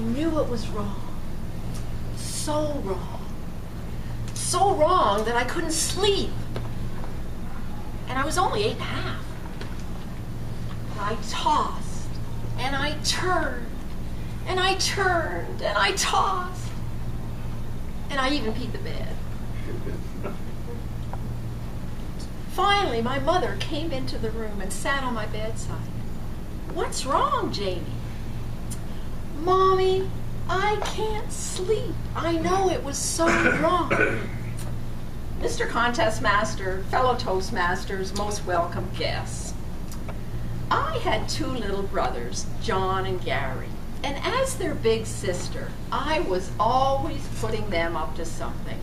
knew it was wrong. So wrong. So wrong that I couldn't sleep. And I was only 8 and a half. I tossed, and I turned, and I turned, and I tossed. And I even peed the bed. Finally, my mother came into the room and sat on my bedside. "What's wrong, Jamie?" "Mommy, I can't sleep. I know it was so wrong." Mr. Contest Master, fellow Toastmasters, most welcome guests. I had 2 little brothers, John and Gary, and as their big sister, I was always putting them up to something.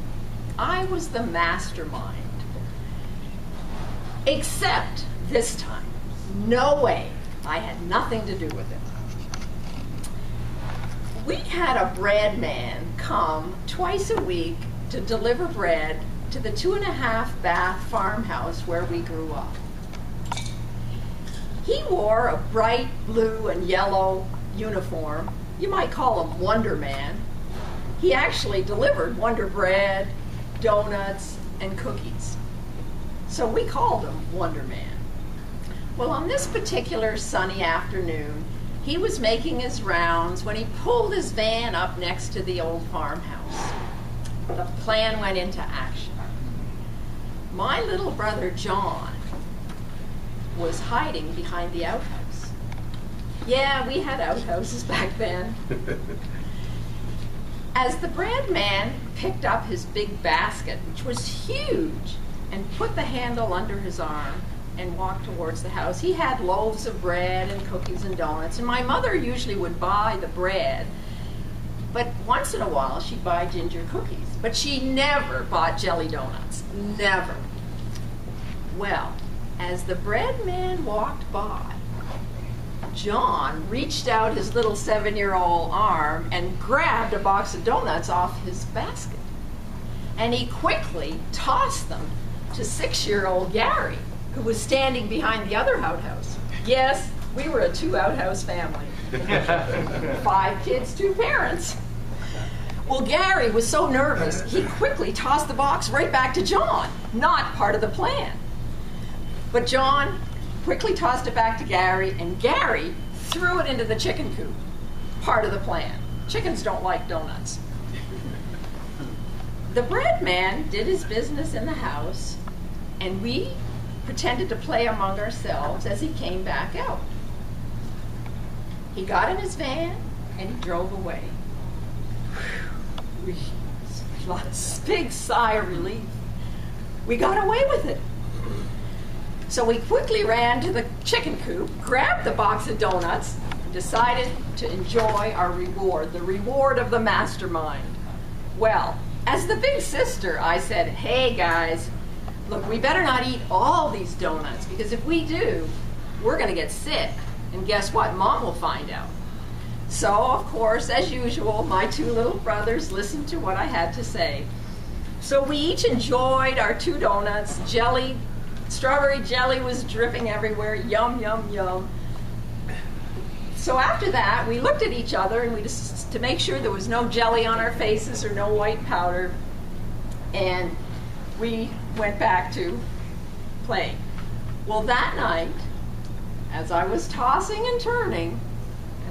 I was the mastermind. Except this time, no way, I had nothing to do with it. We had a bread man come twice a week to deliver bread to the 2.5 bath farmhouse where we grew up. He wore a bright blue and yellow uniform. You might call him Wonder Man. He actually delivered Wonder Bread, donuts, and cookies. So we called him Wonder Man. Well, on this particular sunny afternoon, he was making his rounds when he pulled his van up next to the old farmhouse. The plan went into action. My little brother John was hiding behind the outhouse. Yeah, we had outhouses back then. As the bread man picked up his big basket, which was huge, and put the handle under his arm and walked towards the house, he had loaves of bread and cookies and donuts, and my mother usually would buy the bread, but once in a while she'd buy ginger cookies, but she never bought jelly donuts, never. Well, as the bread man walked by, John reached out his little 7-year-old arm and grabbed a box of donuts off his basket, and he quickly tossed them to 6-year-old Gary, who was standing behind the other outhouse. Yes, we were a 2 outhouse family. 5 kids, 2 parents. Well, Gary was so nervous, he quickly tossed the box right back to John, not part of the plan. But John quickly tossed it back to Gary, and Gary threw it into the chicken coop, part of the plan. Chickens don't like donuts. The bread man did his business in the house, and we pretended to play among ourselves as he came back out. He got in his van and he drove away. Big sigh of relief. We got away with it. So we quickly ran to the chicken coop, grabbed the box of donuts, and decided to enjoy our reward, the reward of the mastermind. Well, as the big sister, I said, "Hey guys, look, we better not eat all these donuts, because if we do, we're gonna get sick. And guess what? Mom will find out." So, of course, as usual, my 2 little brothers listened to what I had to say. So we each enjoyed our 2 donuts. Jelly, strawberry jelly was dripping everywhere. Yum, yum, yum. So after that, we looked at each other and to make sure there was no jelly on our faces or no white powder, and we went back to playing. Well, that night, as I was tossing and turning,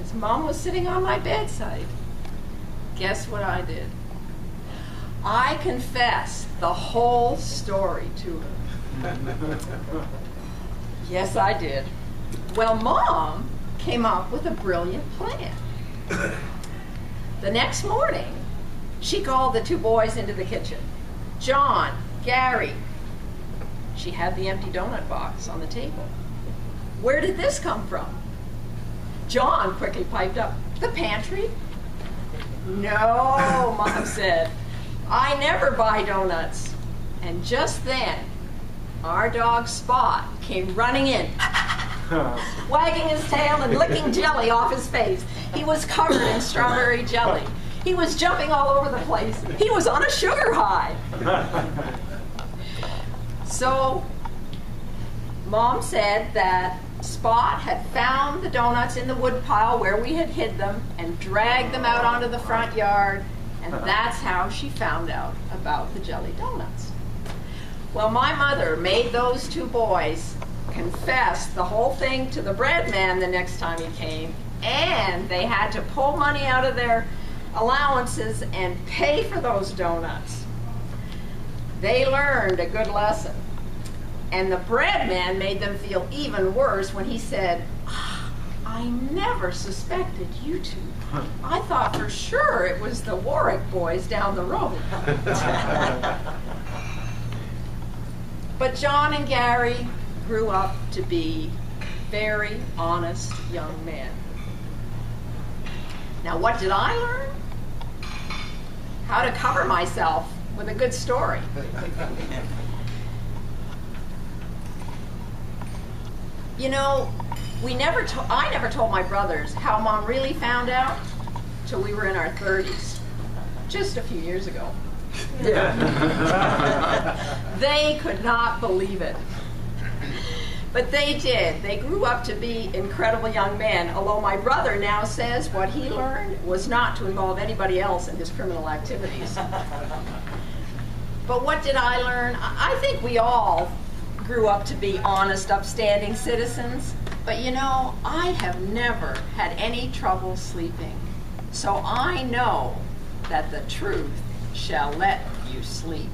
as Mom was sitting on my bedside, guess what I did? I confessed the whole story to her. Yes, I did. Well, Mom came up with a brilliant plan. The next morning, she called the 2 boys into the kitchen. "John, Gary." She had the empty donut box on the table. "Where did this come from?" John quickly piped up, "The pantry." "No," Mom said, "I never buy donuts." And just then, our dog Spot came running in, wagging his tail and licking jelly off his face. He was covered in strawberry jelly. He was jumping all over the place. He was on a sugar high. So, Mom said that Spot had found the donuts in the woodpile where we had hid them and dragged them out onto the front yard, and that's how she found out about the jelly donuts. Well, my mother made those two boys confess the whole thing to the bread man the next time he came, and they had to pull money out of their allowances and pay for those donuts. They learned a good lesson. And the bread man made them feel even worse when he said, I never suspected you two. I thought for sure it was the Warwick boys down the road. But John and Gary grew up to be very honest young men. Now, what did I learn? How to cover myself with a good story. You know, I never told my brothers how Mom really found out till we were in our 30s, just a few years ago. They could not believe it. But they did. They grew up to be incredible young men, although my brother now says what he learned was not to involve anybody else in his criminal activities. But what did I learn? I think we all grew up to be honest, upstanding citizens. But you know, I have never had any trouble sleeping. So I know that the truth shall let you sleep.